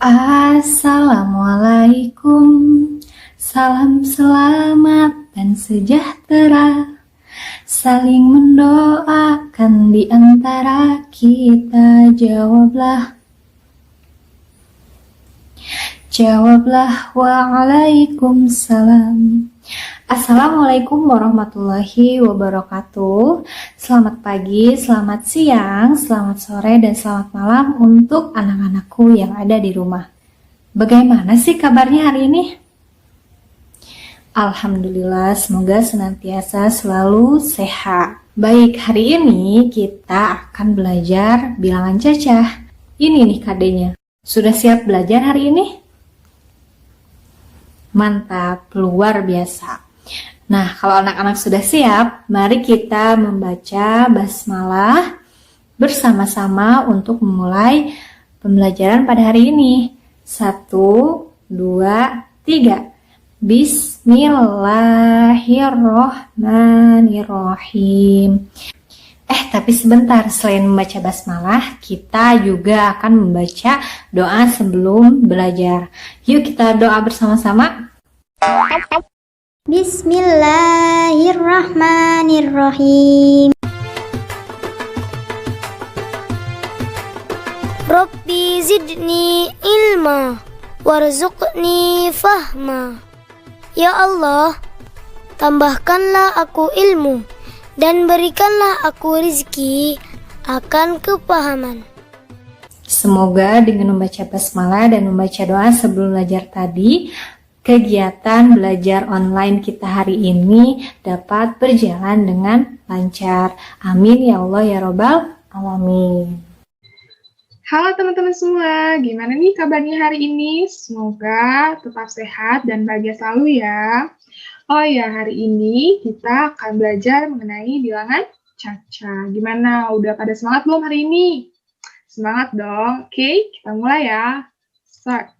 Assalamualaikum, salam selamat dan sejahtera, saling mendoakan di antara kita. Jawablah waalaikumsalam. Assalamualaikum warahmatullahi wabarakatuh. Selamat pagi, selamat siang, selamat sore, dan selamat malam untuk anak-anakku yang ada di rumah. Bagaimana sih kabarnya hari ini? Alhamdulillah, semoga senantiasa selalu sehat. Baik, hari ini kita akan belajar bilangan cacah. Ini nih KD-nya. Sudah siap belajar hari ini? Mantap, luar biasa. Nah, kalau anak-anak sudah siap, mari kita membaca basmalah bersama-sama untuk memulai pembelajaran pada hari ini. 1, 2, 3. Bismillahirrohmanirrohim. Tapi sebentar, selain membaca basmalah, kita juga akan membaca doa sebelum belajar. Yuk kita doa bersama-sama. Bismillahirrahmanirrahim. Rabbi zidni ilma warzuqni fahma. Ya Allah, tambahkanlah aku ilmu dan berikanlah aku rizki akan kepahaman. Semoga dengan membaca basmalah dan membaca doa sebelum belajar tadi, kegiatan belajar online kita hari ini dapat berjalan dengan lancar. Amin ya Allah ya Robbal Alamin. Halo teman-teman semua, gimana nih kabarnya hari ini? Semoga tetap sehat dan bahagia selalu ya. Oh ya, hari ini kita akan belajar mengenai bilangan caca. Gimana, udah pada semangat belum hari ini? Semangat dong. Oke, kita mulai ya. Start.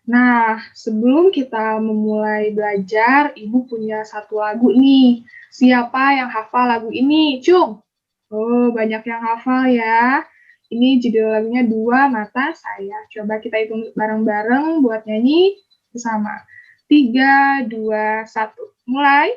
Nah, sebelum kita memulai belajar, Ibu punya satu lagu nih. Siapa yang hafal lagu ini? Cung? Oh, banyak yang hafal ya. Ini judul lagunya Dua Mata Saya. Coba kita hitung bareng-bareng buat nyanyi bersama. 3, 2, 1. Mulai.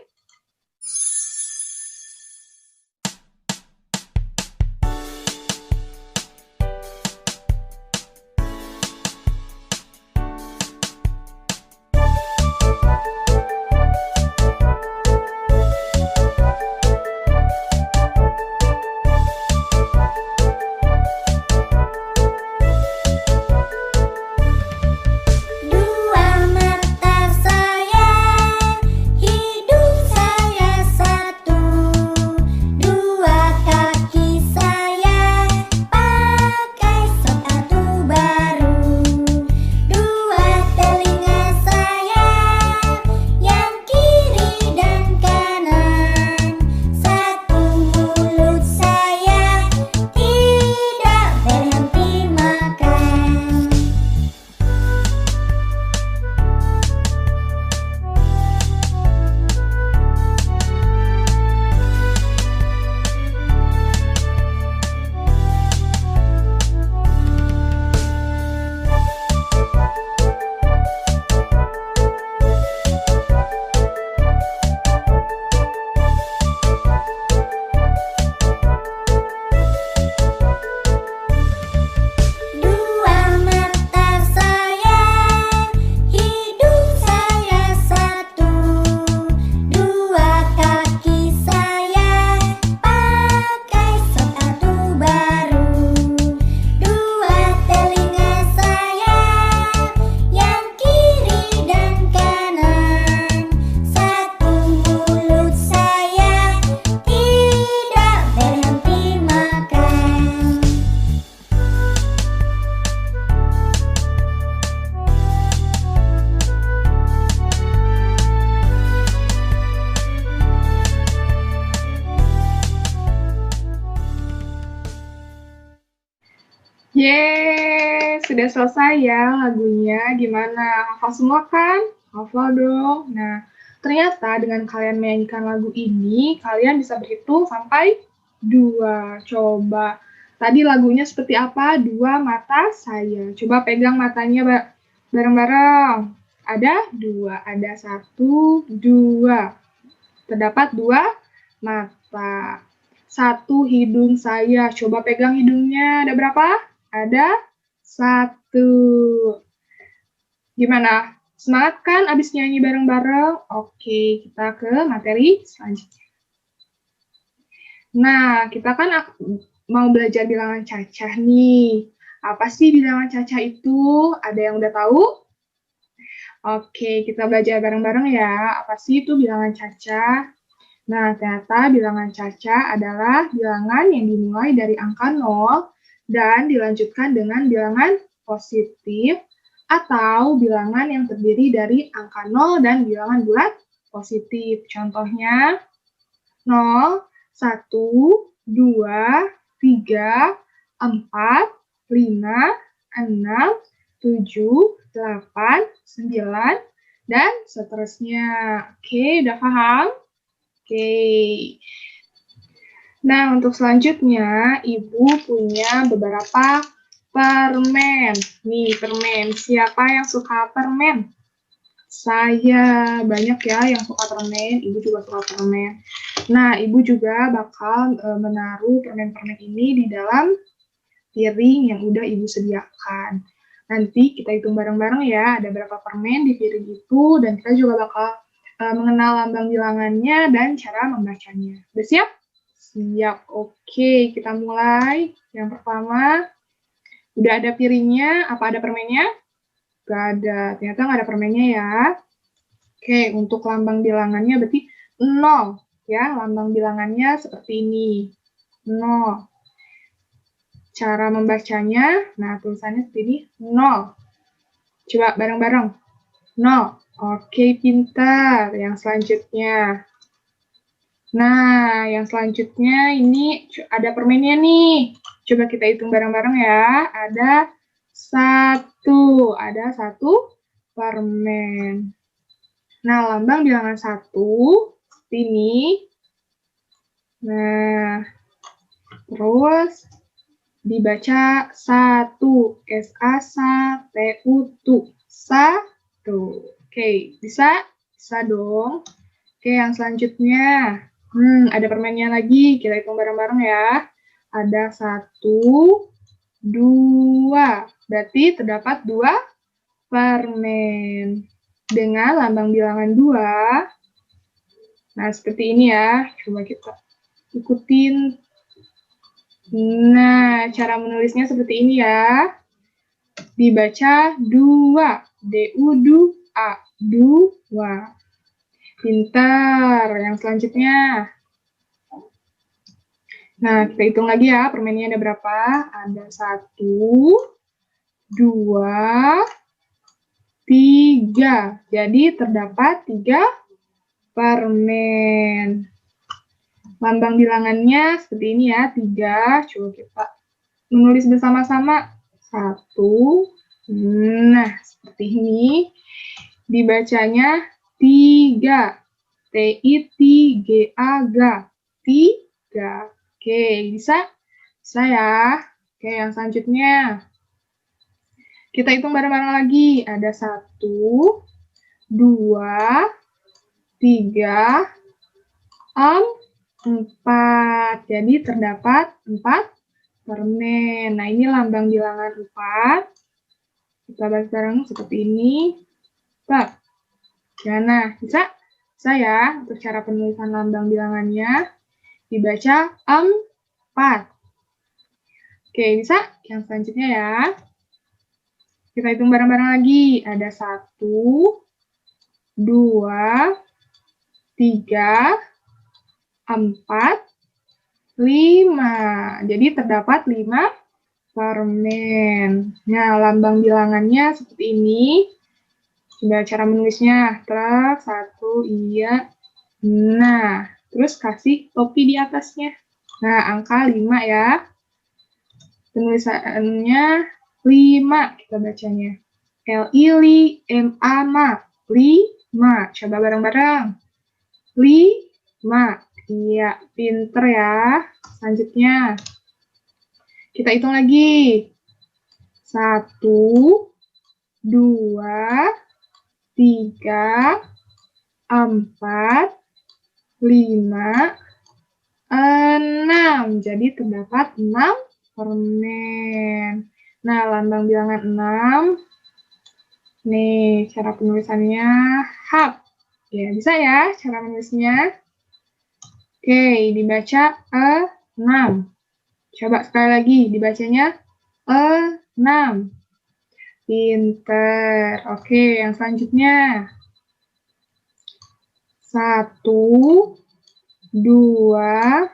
Yeay, sudah selesai ya lagunya. Gimana? Hafal semua kan? Hafal dong. Nah, ternyata dengan kalian menyanyikan lagu ini, kalian bisa berhitung sampai 2. Coba Tadi lagunya seperti apa? Dua mata saya. Coba pegang matanya bareng-bareng. Ada dua, ada satu, dua. Terdapat dua mata. Satu hidung saya. Coba pegang hidungnya. Ada berapa? Ada satu. Gimana? Semangat kan abis nyanyi bareng-bareng? Oke, kita ke materi selanjutnya. Nah, kita kan mau belajar bilangan cacah nih. Apa sih bilangan cacah itu? Ada yang udah tahu? Oke, kita belajar bareng-bareng ya. Apa sih itu bilangan cacah? Nah, ternyata bilangan cacah adalah bilangan yang dimulai dari angka 0 dan dilanjutkan dengan bilangan positif atau bilangan yang terdiri dari angka 0 dan bilangan bulat positif. Contohnya 0, 1, 2, 3, 4, 5, 6, 7, 8, 9, dan seterusnya. Oke, udah paham? Oke. Nah, untuk selanjutnya, Ibu punya beberapa permen. Nih, permen. Siapa yang suka permen? Saya. Banyak ya yang suka permen. Ibu juga suka permen. Nah, Ibu juga bakal menaruh permen-permen ini di dalam piring yang udah Ibu sediakan. Nanti kita hitung bareng-bareng ya, ada berapa permen di piring itu, dan kita juga bakal mengenal lambang bilangannya dan cara membacanya. Udah siap? Siap. Oke, kita mulai. Yang pertama, udah ada piringnya, apa ada permennya? Gak ada. Ternyata nggak ada permennya ya. Oke, untuk lambang bilangannya berarti 0. Ya, lambang bilangannya seperti ini. 0. Cara membacanya, nah tulisannya seperti ini, 0. Coba bareng-bareng. 0. Oke, pintar. Yang selanjutnya. Nah, yang selanjutnya ini ada permennya nih. Coba kita hitung bareng-bareng ya. Ada 1. Ada 1 permen. Nah, lambang bilangan 1 seperti ini. Nah, terus dibaca 1. S-A-S-A-T-U-T. 1. Oke, bisa? Bisa dong. Oke, yang selanjutnya. Ada permennya lagi. Kita hitung bareng-bareng ya. Ada 1, 2. Berarti terdapat 2 permen. Dengan lambang bilangan 2. Nah, seperti ini ya. Coba kita ikutin. Nah, cara menulisnya seperti ini ya. Dibaca 2. D-U-2-A. 2. Pintar. Yang selanjutnya. Nah, kita hitung lagi ya. Permennya ada berapa? Ada 1, 2, 3. Jadi terdapat 3 permen. Lambang bilangannya seperti ini ya, 3. Coba kita menulis bersama-sama. 1. Nah, seperti ini. Dibacanya 3. T-I-T-G-A-G. 3. Oke, bisa? Bisa ya. Oke, yang selanjutnya. Kita hitung bareng-bareng lagi. Ada 1, 2, 3, 4. Jadi terdapat 4 permen. Nah, ini lambang bilangan 4. Kita baca bareng seperti ini. 4. Gimana? Bisa? Bisa ya. Untuk cara penulisan lambang bilangannya dibaca 4. Oke, bisa? Yang selanjutnya ya. Kita hitung bareng-bareng lagi. Ada 1, 2, 3, 4, 5. Jadi terdapat 5 permen. Nah, lambang bilangannya seperti ini. Coba cara menulisnya. Terus 1, iya. Nah, terus kasih topi di atasnya. Nah, angka 5 ya. Penulisannya 5 kita bacanya. L-I-M-A-M-A. 5. Coba bareng-bareng. 5. Iya, pinter ya. Selanjutnya. Kita hitung lagi. 1, 2, 3, 4, 5, 6. Jadi terdapat 6 permen. Nah, lambang bilangan 6. Nih, cara penulisannya hap. Ya, bisa ya cara menulisnya. Oke, dibaca 6. Coba sekali lagi, dibacanya 6. Pinter. Oke, yang selanjutnya. 1, 2,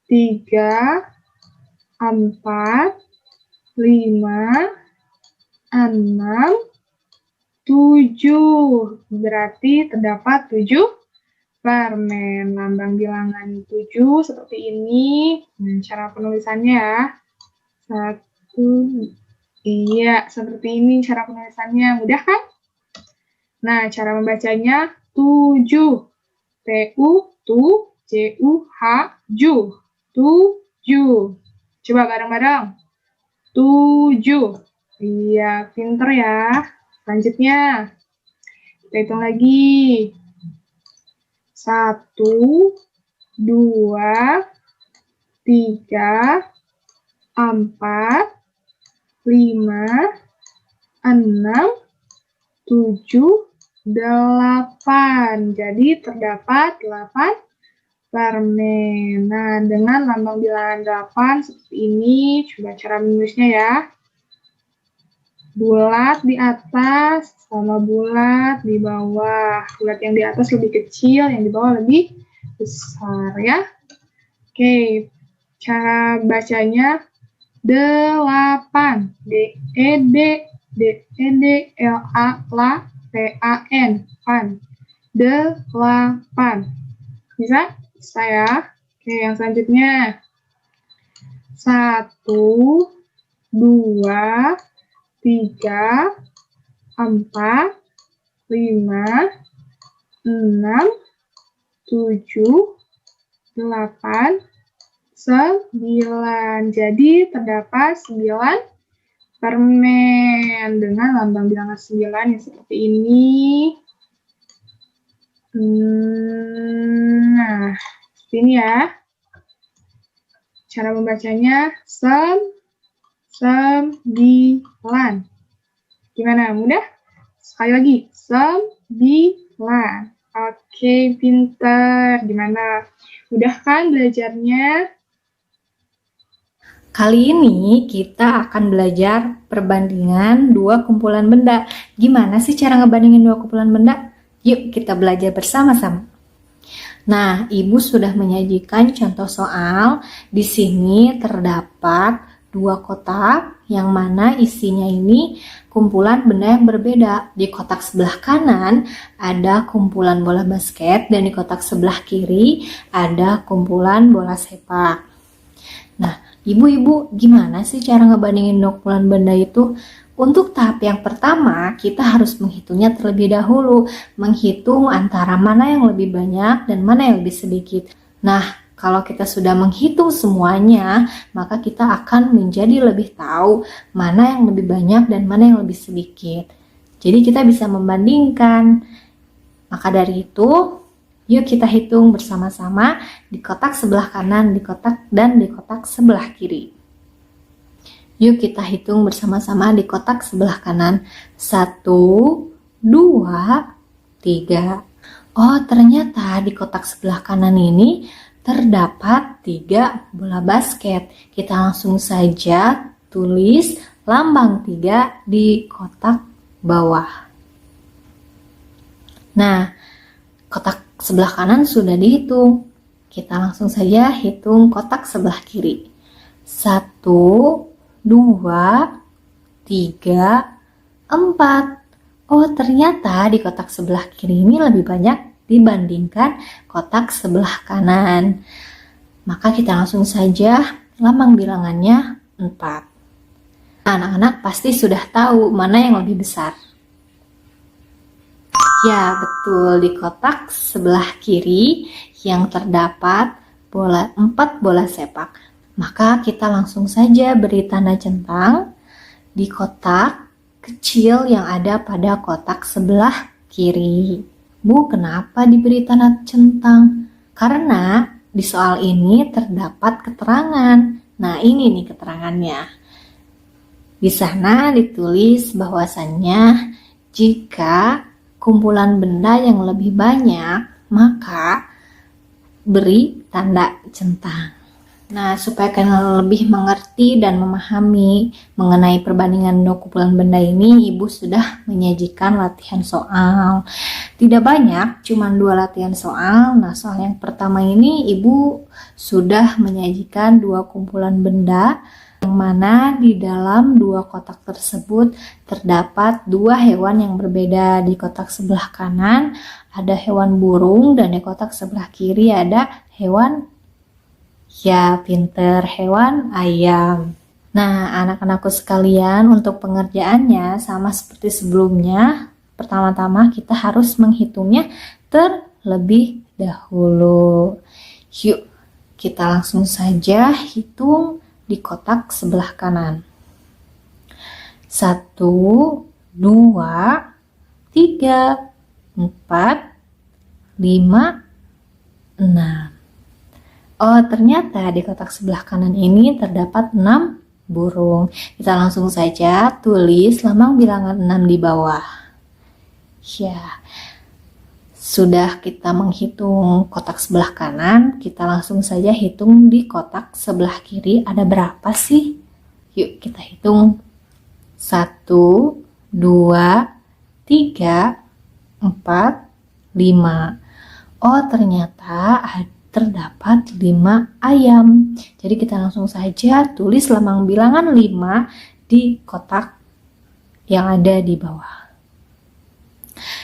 3, 4, 5, 6, 7. Berarti terdapat 7 permen. Lambang bilangan 7 seperti ini. Nah, cara penulisannya ya. 1. Iya, seperti ini cara penulisannya. Mudah kan? Nah, cara membacanya 7. T-U-J-U-H-Ju. 7. Coba bareng-bareng. 7. Iya, pinter ya. Selanjutnya, kita hitung lagi. 1, 2, 3, 4, 5, 6, 7, 8. Jadi terdapat 8 permen. Nah, dengan lambang bilangan 8 seperti ini, coba cara menulisnya ya. Bulat di atas sama bulat di bawah. Bulat yang di atas lebih kecil, yang di bawah lebih besar ya. Oke, cara bacanya 8. D-E-D-L-A-P-A-N. Pan. 8. Bisa? Bisa ya. Oke, yang selanjutnya. 1, 2, 3, 4, 5, 6, 7, 8, 9. Jadi terdapat 9 permen dengan lambang bilangan 9 yang seperti ini. Nah, seperti ini ya. Cara membacanya 9. Gimana? Mudah? Sekali lagi. 9. Oke, pinter. Gimana? Mudah kan belajarnya? Kali ini kita akan belajar perbandingan dua kumpulan benda. Gimana sih cara ngebandingin dua kumpulan benda? Yuk kita belajar bersama-sama. Nah, Ibu sudah menyajikan contoh soal. Di sini terdapat dua kotak yang mana isinya ini kumpulan benda yang berbeda. Di kotak sebelah kanan ada kumpulan bola basket dan di kotak sebelah kiri ada kumpulan bola sepak. Nah, Ibu-ibu, gimana sih cara ngebandingin dua kumpulan benda itu? Untuk tahap yang pertama, kita harus menghitungnya terlebih dahulu. Menghitung antara mana yang lebih banyak dan mana yang lebih sedikit. Nah, kalau kita sudah menghitung semuanya, maka kita akan menjadi lebih tahu mana yang lebih banyak dan mana yang lebih sedikit. Jadi kita bisa membandingkan. Maka dari itu, yuk kita hitung bersama-sama di kotak sebelah kanan, di kotak sebelah kiri. Yuk kita hitung bersama-sama di kotak sebelah kanan. 1, 2, 3. Oh, ternyata di kotak sebelah kanan ini terdapat 3 bola basket. Kita langsung saja tulis lambang 3 di kotak bawah. Nah, kotak sebelah kanan sudah dihitung. Kita langsung saja hitung kotak sebelah kiri. 1, 2, 3, 4. Oh, ternyata di kotak sebelah kiri ini lebih banyak dibandingkan kotak sebelah kanan. Maka kita langsung saja lambang bilangannya 4. Anak-anak pasti sudah tahu mana yang lebih besar. Ya, betul, di kotak sebelah kiri yang terdapat 4 bola sepak. Maka kita langsung saja beri tanda centang di kotak kecil yang ada pada kotak sebelah kiri. Bu, kenapa diberi tanda centang? Karena di soal ini terdapat keterangan. Nah, ini nih keterangannya. Di sana ditulis bahwasannya jika kumpulan benda yang lebih banyak, maka beri tanda centang. Nah, supaya kalian lebih mengerti dan memahami mengenai perbandingan dua kumpulan benda ini, Ibu sudah menyajikan latihan soal. Tidak banyak, cuma 2 latihan soal. Nah, soal yang pertama ini Ibu sudah menyajikan 2 kumpulan benda, yang mana di dalam 2 kotak tersebut terdapat 2 hewan yang berbeda. Di kotak sebelah kanan ada hewan burung, dan di kotak sebelah kiri ada hewan, ya pinter, hewan ayam. Nah, anak-anakku sekalian, untuk pengerjaannya sama seperti sebelumnya. Pertama-tama kita harus menghitungnya terlebih dahulu. Yuk, kita langsung saja hitung di kotak sebelah kanan. 1, 2, 3, 4, 5, 6. Oh, ternyata di kotak sebelah kanan ini terdapat 6 burung. Kita langsung saja tulis lambang bilangan 6 di bawah. Ya, sudah kita menghitung kotak sebelah kanan, kita langsung saja hitung di kotak sebelah kiri ada berapa sih? Yuk kita hitung. 1, 2, 3, 4, 5. Oh, ternyata terdapat 5 ayam. Jadi kita langsung saja tulis lambang bilangan 5 di kotak yang ada di bawah.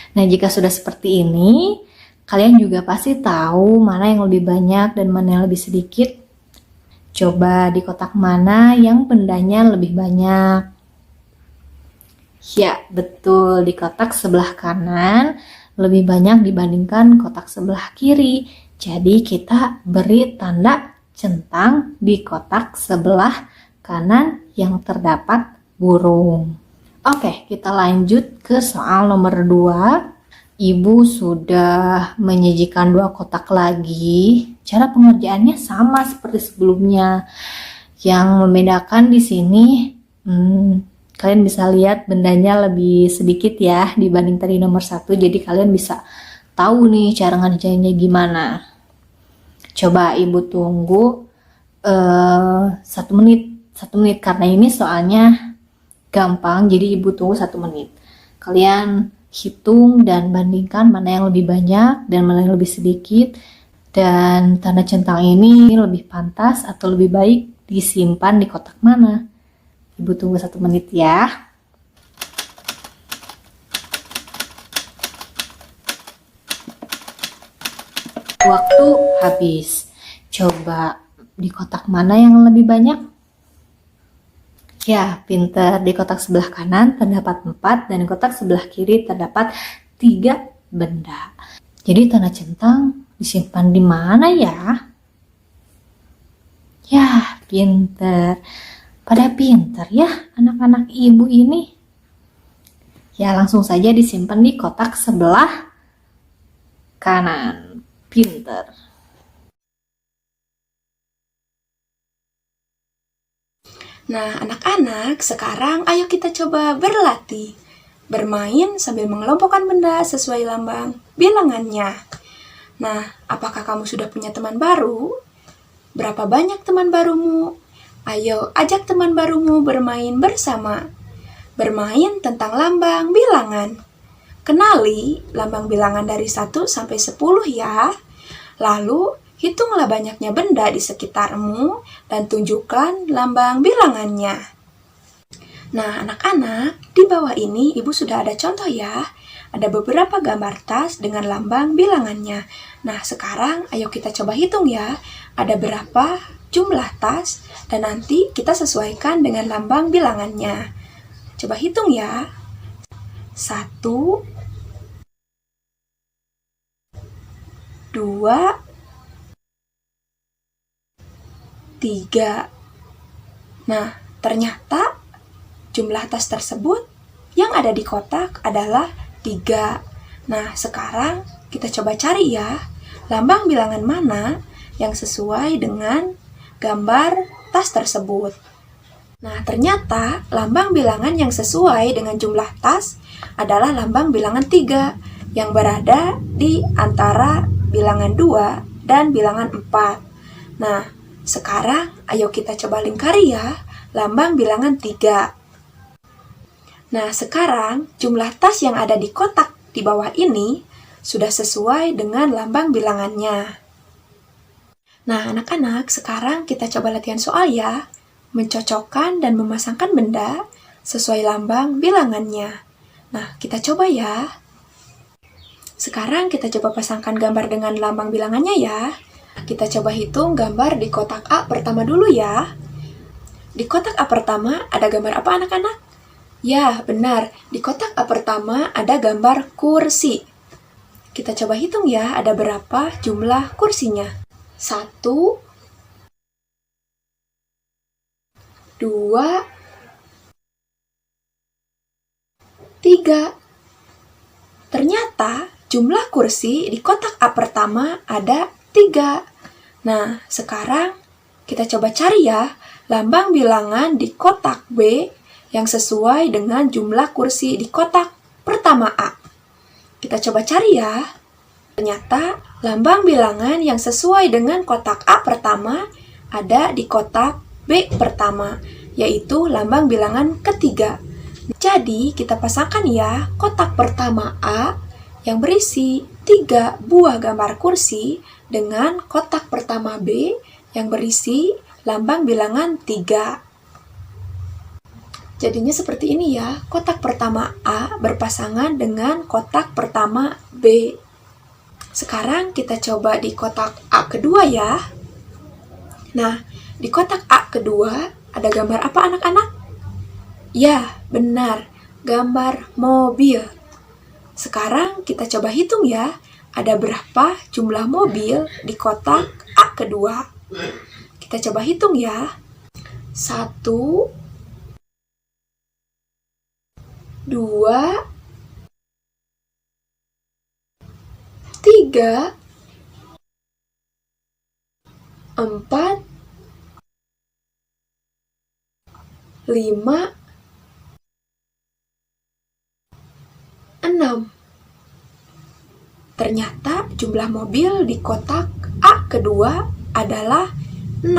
Nah, jika sudah seperti ini, kalian juga pasti tahu mana yang lebih banyak dan mana yang lebih sedikit. Coba di kotak mana yang bendanya lebih banyak. Ya, betul, di kotak sebelah kanan lebih banyak dibandingkan kotak sebelah kiri. Jadi kita beri tanda centang di kotak sebelah kanan yang terdapat burung. Oke, kita lanjut ke soal nomor 2. Ibu sudah menyajikan 2 kotak lagi. Cara pengerjaannya sama seperti sebelumnya. Yang membedakan di sini, kalian bisa lihat bendanya lebih sedikit ya dibanding tadi nomor 1. Jadi kalian bisa tahu nih cara ngerjainnya gimana. Coba Ibu tunggu 1 menit karena ini soalnya gampang, jadi Ibu tunggu 1 menit. Kalian hitung dan bandingkan mana yang lebih banyak dan mana yang lebih sedikit, dan tanda centang ini lebih pantas atau lebih baik disimpan di kotak mana. Ibu tunggu 1 menit ya. Waktu habis. Coba di kotak mana yang lebih banyak? Ya, pinter. Di kotak sebelah kanan terdapat 4 dan di kotak sebelah kiri terdapat 3 benda. Jadi tanda centang disimpan di mana ya? Ya, pinter. Pada pinter ya anak-anak ibu ini. Ya, langsung saja disimpan di kotak sebelah kanan. Pinter. Nah, anak-anak, sekarang ayo kita coba berlatih. Bermain sambil mengelompokkan benda sesuai lambang bilangannya. Nah, apakah kamu sudah punya teman baru? Berapa banyak teman barumu? Ayo ajak teman barumu bermain bersama. Bermain tentang lambang bilangan. Kenali lambang bilangan dari 1 sampai 10 ya. Lalu, hitunglah banyaknya benda di sekitarmu dan tunjukkan lambang bilangannya. Nah, anak-anak, di bawah ini Ibu sudah ada contoh ya. Ada beberapa gambar tas dengan lambang bilangannya. Nah, sekarang ayo kita coba hitung ya. Ada berapa jumlah tas dan nanti kita sesuaikan dengan lambang bilangannya. Coba hitung ya. 1, 2, 3. Nah, ternyata jumlah tas tersebut yang ada di kotak adalah 3. Nah, sekarang kita coba cari ya, lambang bilangan mana yang sesuai dengan gambar tas tersebut. Nah, ternyata lambang bilangan yang sesuai dengan jumlah tas adalah lambang bilangan 3 yang berada di antara bilangan 2 dan bilangan 4. Nah, sekarang ayo kita coba lingkari ya lambang bilangan 3. Nah, sekarang jumlah tas yang ada di kotak di bawah ini sudah sesuai dengan lambang bilangannya. Nah, anak-anak, sekarang kita coba latihan soal ya. Mencocokkan dan memasangkan benda sesuai lambang bilangannya. Nah, kita coba ya. Sekarang kita coba pasangkan gambar dengan lambang bilangannya ya. Kita coba hitung gambar di kotak A pertama dulu ya. Di kotak A pertama ada gambar apa anak-anak? Ya, benar. Di kotak A pertama ada gambar kursi. Kita coba hitung ya, ada berapa jumlah kursinya. 1, 2, 3. Ternyata jumlah kursi di kotak A pertama ada 3. Nah, sekarang kita coba cari ya lambang bilangan di kotak B yang sesuai dengan jumlah kursi di kotak pertama A. Kita coba cari ya. Ternyata lambang bilangan yang sesuai dengan kotak A pertama ada di kotak B pertama, yaitu lambang bilangan ketiga. Jadi, kita pasangkan ya kotak pertama A yang berisi 3 buah gambar kursi dengan kotak pertama B yang berisi lambang bilangan 3. Jadinya seperti ini ya, kotak pertama A berpasangan dengan kotak pertama B. Sekarang kita coba di kotak A kedua ya. Nah, di kotak A kedua ada gambar apa anak-anak? Ya, benar, gambar mobil. Sekarang kita coba hitung ya, ada berapa jumlah mobil di kotak A kedua. Kita coba hitung ya. 1, 2, 3, 4, 5, 6. Ternyata jumlah mobil di kotak A kedua adalah 6.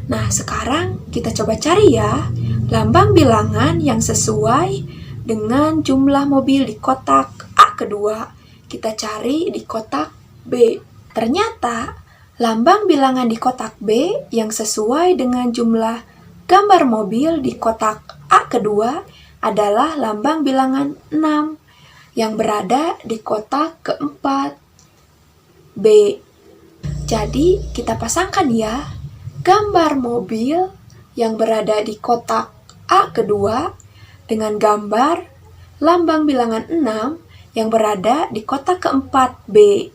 Nah, sekarang kita coba cari ya lambang bilangan yang sesuai dengan jumlah mobil di kotak A kedua. Kita cari di kotak B. Ternyata lambang bilangan di kotak B yang sesuai dengan jumlah gambar mobil di kotak A kedua adalah lambang bilangan 6 yang berada di kotak keempat B. Jadi, kita pasangkan ya gambar mobil yang berada di kotak A kedua dengan gambar lambang bilangan 6 yang berada di kotak keempat B.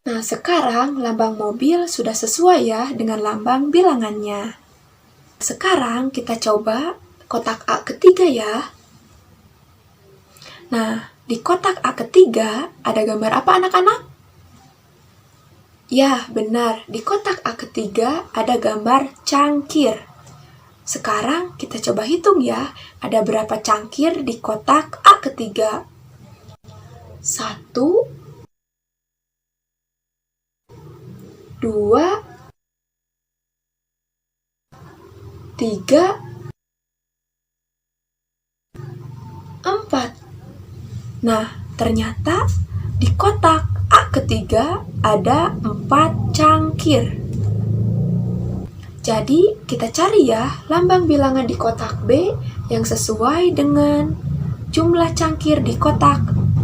Nah, sekarang lambang mobil sudah sesuai ya dengan lambang bilangannya. Sekarang kita coba kotak A ketiga ya. Nah, di kotak A ketiga ada gambar apa anak-anak? Ya, benar. Di kotak A ketiga ada gambar cangkir. Sekarang kita coba hitung ya, ada berapa cangkir di kotak A ketiga. 1, 2, 3, 4. Nah, ternyata di kotak A ketiga ada 4 cangkir. Jadi, kita cari ya lambang bilangan di kotak B yang sesuai dengan jumlah cangkir di kotak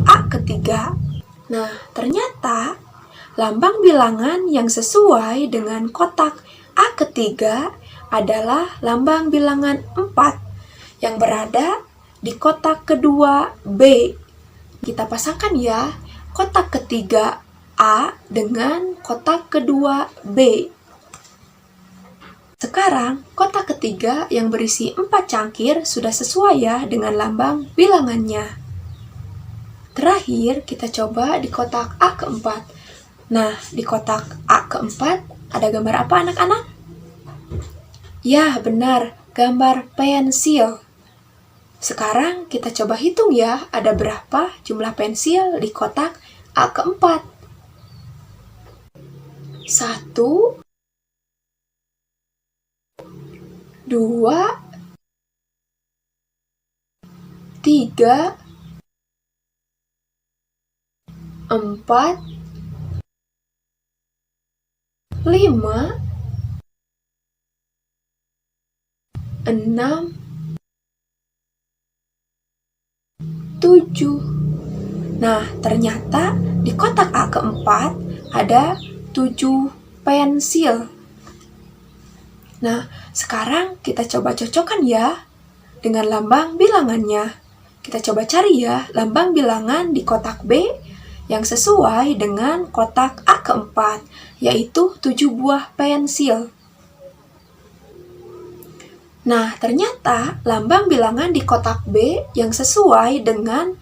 A ketiga. Nah, ternyata lambang bilangan yang sesuai dengan kotak A ketiga adalah lambang bilangan 4 yang berada di kotak kedua B. Kita pasangkan ya kotak ketiga A dengan kotak kedua B. Sekarang, kotak ketiga yang berisi 4 cangkir sudah sesuai ya dengan lambang bilangannya. Terakhir, kita coba di kotak A keempat. Nah, di kotak A keempat ada gambar apa anak-anak? Ya, benar, gambar pensil. Sekarang kita coba hitung ya, ada berapa jumlah pensil di kotak A keempat. 1, 2, 3, 4, 5, 6, 7. Nah, ternyata di kotak A keempat ada 7 pensil. Nah, sekarang kita coba cocokkan ya dengan lambang bilangannya. Kita coba cari ya lambang bilangan di kotak B yang sesuai dengan kotak A keempat, yaitu 7 buah pensil. Nah, ternyata lambang bilangan di kotak B yang sesuai dengan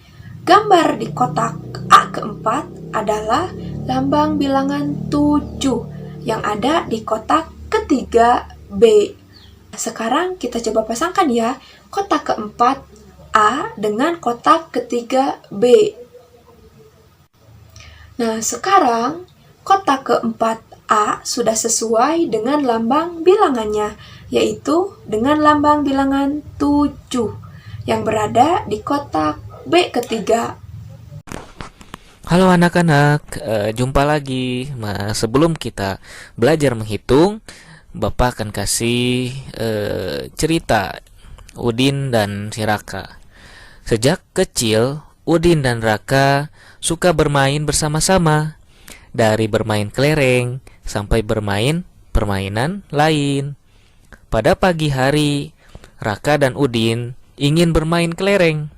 gambar di kotak A keempat adalah lambang bilangan 7 yang ada di kotak ketiga B. Sekarang kita coba pasangkan ya kotak keempat A dengan kotak ketiga B. Nah, sekarang kotak keempat A sudah sesuai dengan lambang bilangannya, yaitu dengan lambang bilangan 7 yang berada di kotak B ketiga. Halo anak-anak, jumpa lagi. Sebelum kita belajar menghitung, Bapak akan kasih cerita Udin dan si Raka. Sejak kecil, Udin dan Raka suka bermain bersama-sama. Dari bermain kelereng sampai bermain permainan lain. Pada pagi hari, Raka dan Udin ingin bermain kelereng.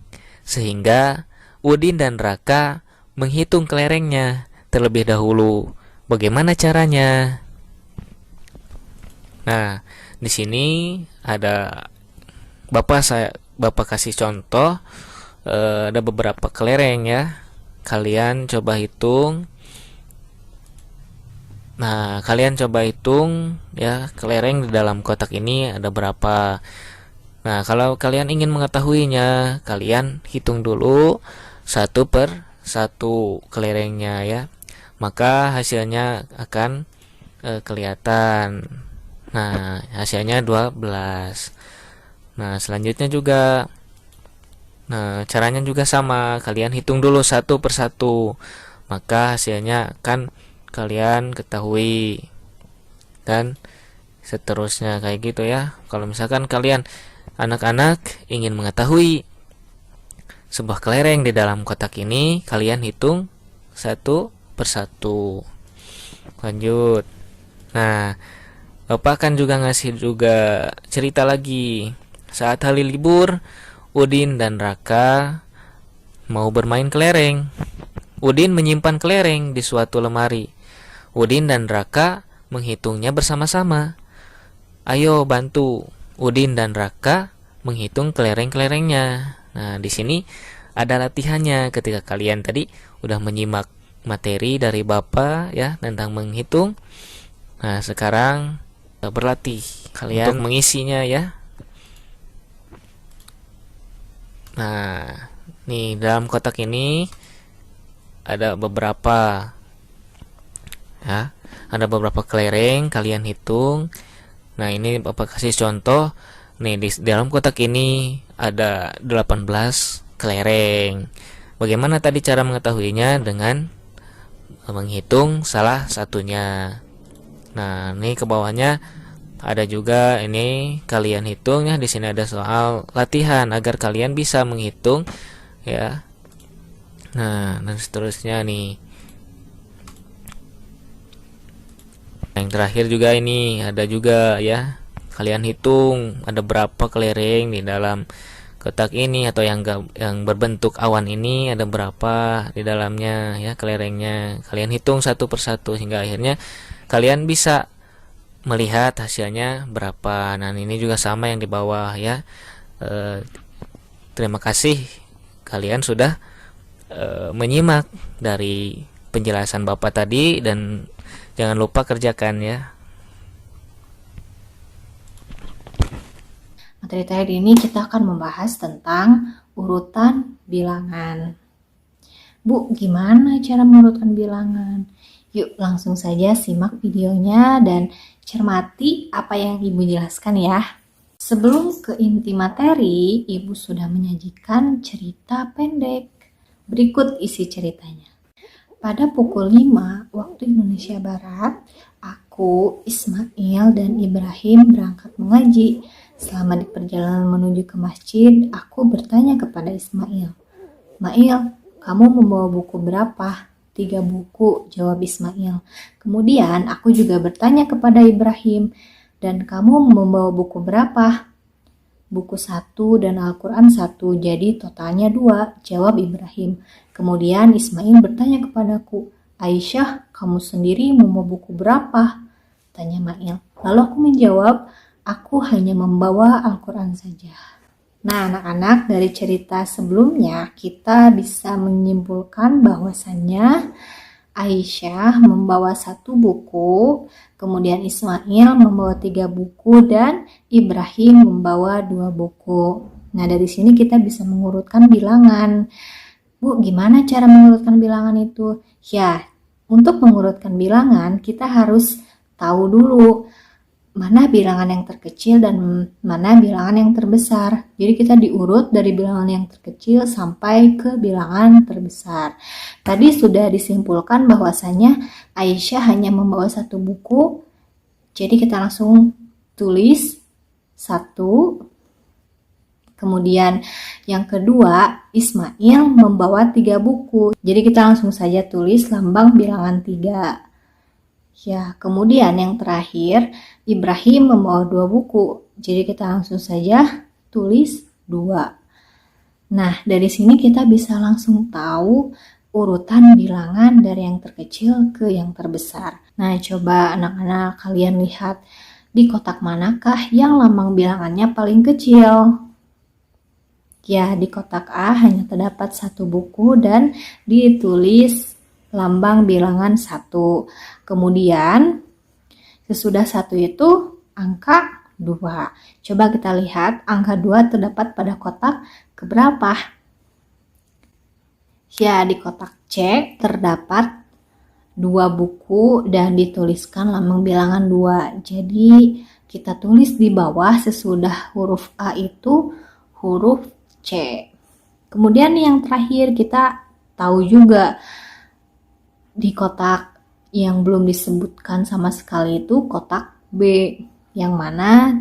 Sehingga Udin dan Raka menghitung kelerengnya terlebih dahulu. Bagaimana caranya? Nah, di sini ada Bapak kasih contoh, ada beberapa kelereng ya. Kalian coba hitung. Nah, kalian coba hitung ya kelereng di dalam kotak ini ada berapa. Nah, kalau kalian ingin mengetahuinya, kalian hitung dulu satu per satu kelerengnya ya. Maka hasilnya akan kelihatan. Nah, hasilnya 12. Nah, selanjutnya juga caranya juga sama. Kalian hitung dulu satu per satu. Maka hasilnya akan kalian ketahui. Dan seterusnya kayak gitu ya. Kalau misalkan kalian anak-anak ingin mengetahui sebuah kelereng di dalam kotak ini, kalian hitung satu per satu. Lanjut. Nah, Bapak akan juga ngasih juga cerita lagi. Saat hari libur, Udin dan Raka mau bermain kelereng. Udin menyimpan kelereng di suatu lemari. Udin dan Raka menghitungnya bersama-sama. Ayo bantu Udin dan Raka menghitung kelereng-kelerengnya. Nah, di sini ada latihannya ketika kalian tadi udah menyimak materi dari Bapak ya tentang menghitung. Nah, sekarang berlatih kalian untuk mengisinya ya. Nah, nih dalam kotak ini ada beberapa ya, ada beberapa kelereng, kalian hitung. Nah, ini Bapak kasih contoh. Nih di dalam kotak ini ada 18 kelereng. Bagaimana tadi cara mengetahuinya? Dengan menghitung salah satunya. Nah, ini ke bawahnya ada juga ini kalian hitung ya. Di sini ada soal latihan agar kalian bisa menghitung ya. Nah, dan seterusnya nih. Yang terakhir juga ini ada juga ya. Kalian hitung ada berapa kelereng di dalam kotak ini, atau yang berbentuk awan ini ada berapa di dalamnya ya kelerengnya. Kalian hitung satu persatu hingga akhirnya kalian bisa melihat hasilnya berapa. Nah, ini juga sama yang di bawah ya. Terima kasih kalian sudah menyimak dari penjelasan Bapak tadi, dan jangan lupa kerjakan ya. Materi hari ini kita akan membahas tentang urutan bilangan. Bu, gimana cara mengurutkan bilangan? Yuk langsung saja simak videonya dan cermati apa yang Ibu jelaskan ya. Sebelum ke inti materi, Ibu sudah menyajikan cerita pendek. Berikut isi ceritanya. Pada pukul 5 waktu Indonesia Barat, aku, Ismail, dan Ibrahim berangkat mengaji. Selama di perjalanan menuju ke masjid, aku bertanya kepada Ismail, "Mail, kamu membawa buku berapa?" "3 buku," jawab Ismail. Kemudian aku juga bertanya kepada Ibrahim, "Dan kamu membawa buku berapa?" "Buku 1 dan Al-Quran 1, jadi totalnya 2, jawab Ibrahim. Kemudian Ismail bertanya kepadaku, "Aisyah, kamu sendiri membawa buku berapa?" tanya Mail. Lalu aku menjawab, "Aku hanya membawa Al-Quran saja." Nah, anak-anak, dari cerita sebelumnya kita bisa menyimpulkan bahwasannya Aisyah membawa 1 buku, kemudian Ismail membawa 3 buku, dan Ibrahim membawa 2 buku. Nah, dari sini kita bisa mengurutkan bilangan. Bu, gimana cara mengurutkan bilangan itu? Ya, untuk mengurutkan bilangan kita harus tahu dulu mana bilangan yang terkecil dan mana bilangan yang terbesar. Jadi kita diurut dari bilangan yang terkecil sampai ke bilangan terbesar. Tadi sudah disimpulkan bahwasanya Aisyah hanya membawa 1 buku. Jadi kita langsung tulis 1. Kemudian yang kedua, Ismail membawa 3 buku. Jadi kita langsung saja tulis lambang bilangan 3. Ya, kemudian yang terakhir, Ibrahim membawa 2 buku. Jadi kita langsung saja tulis 2. Nah, dari sini kita bisa langsung tahu urutan bilangan dari yang terkecil ke yang terbesar. Nah, coba anak-anak kalian lihat di kotak manakah yang lambang bilangannya paling kecil? Ya, di kotak A hanya terdapat 1 buku dan ditulis lambang bilangan 1. Kemudian sesudah 1 itu angka 2. Coba kita lihat angka 2 terdapat pada kotak keberapa? Ya, di kotak C terdapat 2 buku dan dituliskan lambang bilangan 2. Jadi kita tulis di bawah sesudah huruf A itu huruf C. Kemudian yang terakhir kita tahu juga di kotak yang belum disebutkan sama sekali itu kotak B, yang mana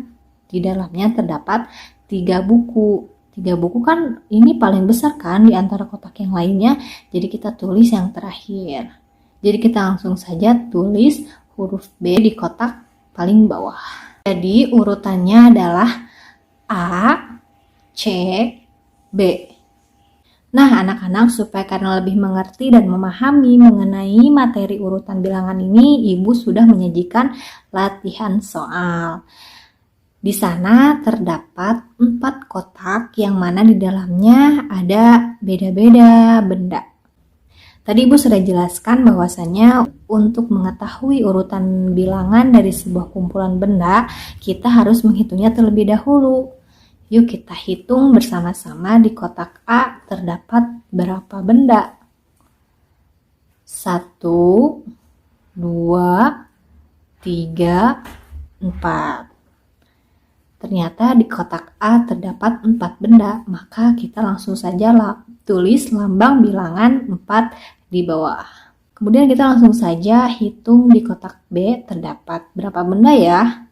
di dalamnya terdapat 3 buku. 3 buku kan ini paling besar kan di antara kotak yang lainnya, jadi kita tulis yang terakhir. Jadi kita langsung saja tulis huruf B di kotak paling bawah. Jadi urutannya adalah A, C, B. Nah, anak-anak, supaya kalian lebih mengerti dan memahami mengenai materi urutan bilangan ini, Ibu sudah menyajikan latihan soal. Di sana terdapat 4 kotak yang mana di dalamnya ada beda-beda benda. Tadi Ibu sudah jelaskan bahwasannya untuk mengetahui urutan bilangan dari sebuah kumpulan benda, kita harus menghitungnya terlebih dahulu. Yuk kita hitung bersama-sama di kotak A terdapat berapa benda? 1, 2, 3, 4. Ternyata di kotak A terdapat 4 benda, maka kita langsung saja tulis lambang bilangan 4 di bawah. Kemudian kita langsung saja hitung di kotak B terdapat berapa benda ya?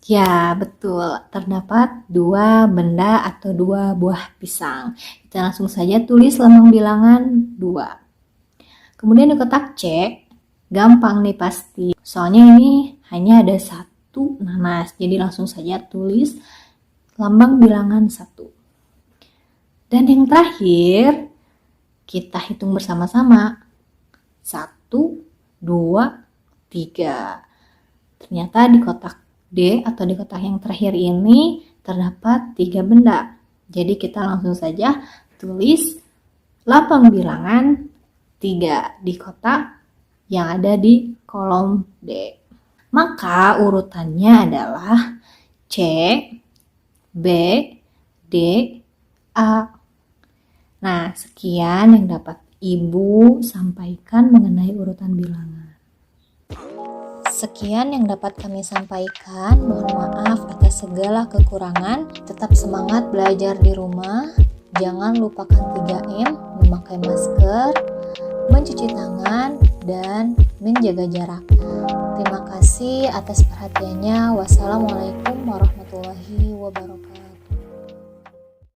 Ya, betul. Terdapat 2 benda atau 2 buah pisang. Kita langsung saja tulis lambang bilangan 2. Kemudian di kotak C, gampang nih pasti. Soalnya ini hanya ada 1 nanas. Jadi langsung saja tulis lambang bilangan 1. Dan yang terakhir, kita hitung bersama-sama. 1, 2, 3. Ternyata di kotak D atau di kotak yang terakhir ini terdapat 3 benda. Jadi kita langsung saja tulis lapang bilangan 3 di kotak yang ada di kolom D. Maka urutannya adalah C, B, D, A. Nah, sekian yang dapat Ibu sampaikan mengenai urutan bilangan. Sekian yang dapat kami sampaikan. Mohon maaf atas segala kekurangan. Tetap semangat belajar di rumah. Jangan lupakan 3M, memakai masker, mencuci tangan, dan menjaga jarak. Terima kasih atas perhatiannya. Wassalamualaikum warahmatullahi wabarakatuh.